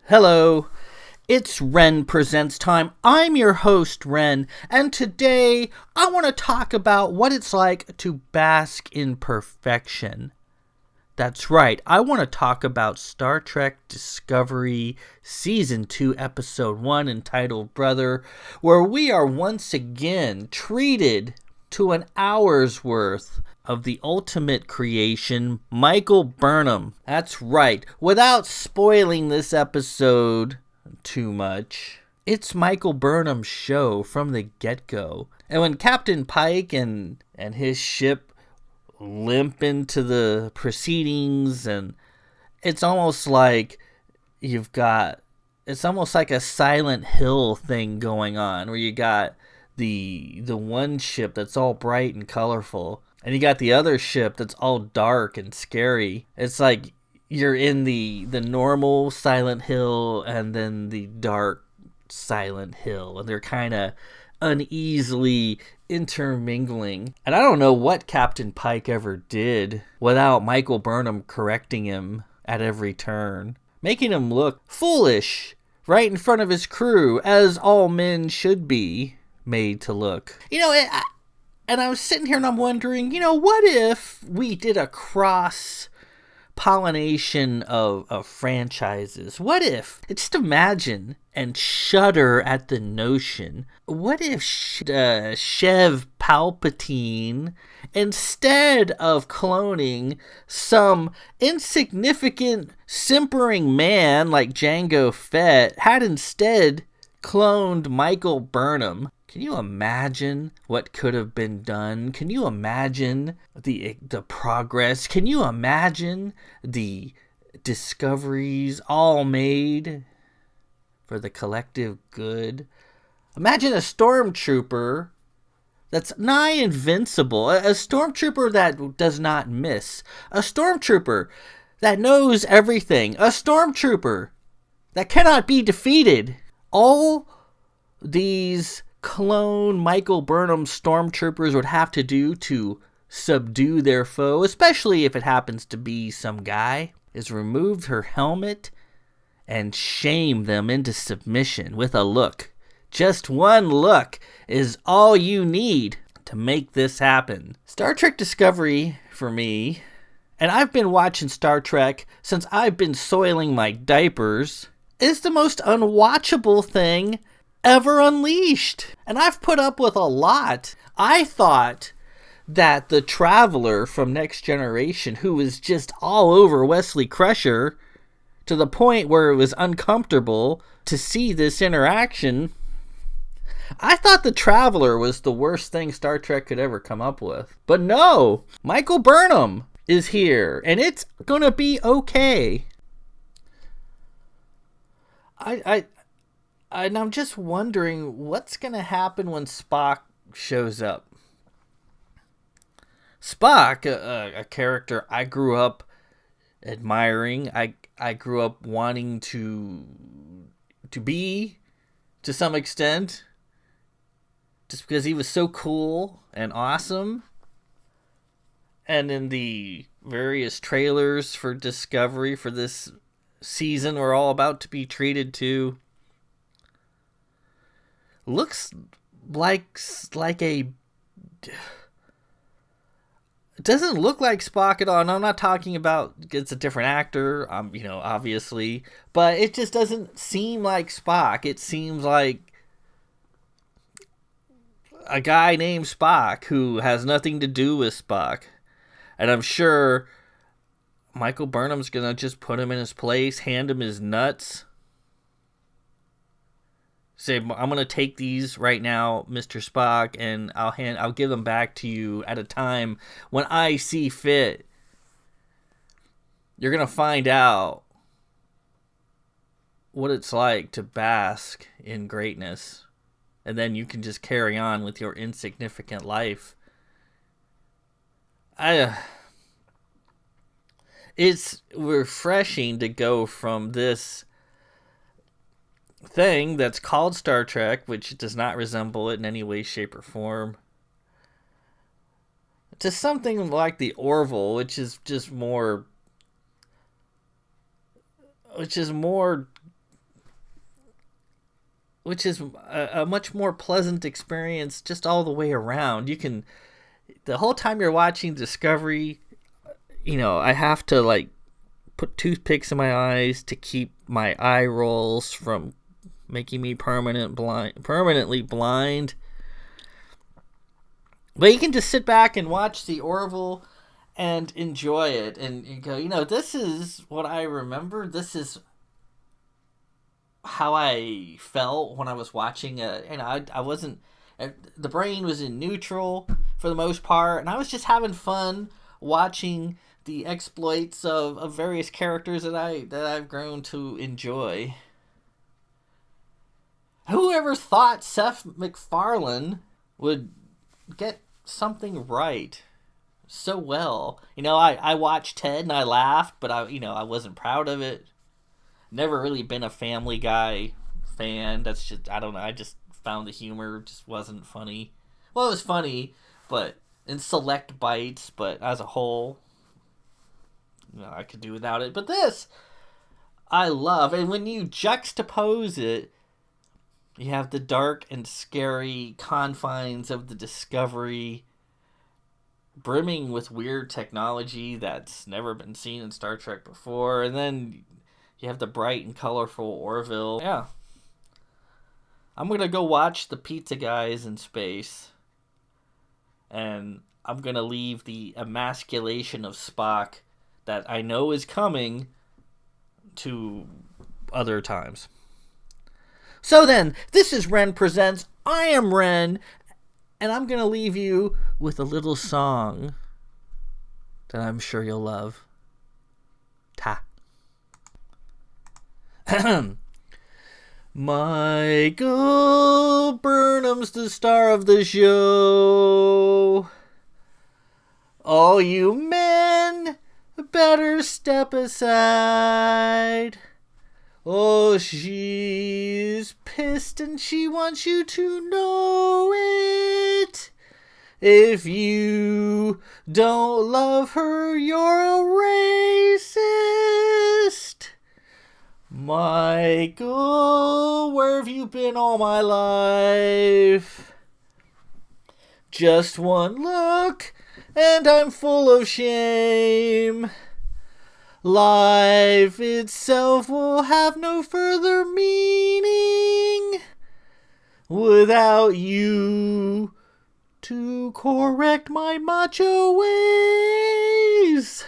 Hello, it's Ren Presents time. I'm your host, Ren, and today I want to talk about what it's like to bask in perfection. That's right, I want to talk about Star Trek Discovery Season 2, Episode 1, entitled Brother, where we are once again treated to an hour's worth of the ultimate creation, Michael Burnham. That's right, without spoiling this episode too much, it's Michael Burnham's show from the get-go. And when Captain Pike and his ship limp into the proceedings, and it's almost like it's almost like a Silent Hill thing going on, where you got the one ship that's all bright and colorful, and you got the other ship that's all dark and scary. It's like you're in the normal Silent Hill and then the dark Silent Hill, and they're kind of uneasily intermingling. And I don't know what Captain Pike ever did without Michael Burnham correcting him at every turn, making him look foolish right in front of his crew, as all men should be made to look. And I was sitting here and I'm wondering, what if we did a cross pollination of franchises? What if, just imagine and shudder at the notion, what if Sheev Palpatine, instead of cloning some insignificant simpering man like Jango Fett, had instead cloned Michael Burnham? Can you imagine what could have been done? Can you imagine the progress? Can you imagine the discoveries all made for the collective good? Imagine a stormtrooper that's nigh invincible, a stormtrooper that does not miss, a stormtrooper that knows everything, a stormtrooper that cannot be defeated. All these clone Michael Burnham stormtroopers would have to do to subdue their foe, especially if it happens to be some guy, is remove her helmet and shame them into submission with a look. Just one look is all you need to make this happen. Star Trek Discovery, for me, and I've been watching Star Trek since I've been soiling my diapers, is the most unwatchable thing ever unleashed. And I've put up with a lot. I thought that the Traveler from Next Generation, who was just all over Wesley Crusher to the point where it was uncomfortable to see this interaction, I thought the Traveler was the worst thing Star Trek could ever come up with. But no, Michael Burnham is here, and it's gonna be okay. And I'm just wondering what's going to happen when Spock shows up. Spock, a character I grew up admiring, I grew up wanting to be, to some extent, just because he was so cool and awesome. And in the various trailers for Discovery for this season we're all about to be treated to, looks like a... It doesn't look like Spock at all. And I'm not talking about it's a different actor, obviously, but it just doesn't seem like Spock. It seems like a guy named Spock who has nothing to do with Spock. And I'm sure Michael Burnham's gonna just put him in his place, hand him his nuts, say, I'm going to take these right now, Mr. Spock, and I'll give them back to you at a time when I see fit. You're going to find out what it's like to bask in greatness, and then you can just carry on with your insignificant life. It's refreshing to go from this thing that's called Star Trek, which does not resemble it in any way, shape, or form, to something like the Orville, which is more which is a much more pleasant experience just all the way around. The whole time you're watching Discovery, I have to like put toothpicks in my eyes to keep my eye rolls from making me permanently blind. But you can just sit back and watch the Orville and enjoy it, and you go, this is what I remember. This is how I felt when I was watching I wasn't, the brain was in neutral for the most part, and I was just having fun watching the exploits of various characters that I've grown to enjoy. Whoever thought Seth MacFarlane would get something right so well? I watched Ted and I laughed, but I wasn't proud of it. Never really been a Family Guy fan. That's just, I don't know, I just found the humor just wasn't funny. Well, it was funny, but in select bites, but as a whole, I could do without it. But this, I love. And when you juxtapose it, you have the dark and scary confines of the Discovery, brimming with weird technology that's never been seen in Star Trek before, and then you have the bright and colorful Orville. Yeah. I'm going to go watch the pizza guys in space, and I'm going to leave the emasculation of Spock that I know is coming to other times. So then, this is Ren Presents. I am Ren, and I'm going to leave you with a little song that I'm sure you'll love. Ta. Michael Burnham's the star of the show. All you men better step aside. Oh, she's pissed and she wants you to know it. If you don't love her, you're a racist. Michael, where have you been all my life? Just one look, and I'm full of shame. Life itself will have no further meaning without you to correct my macho ways.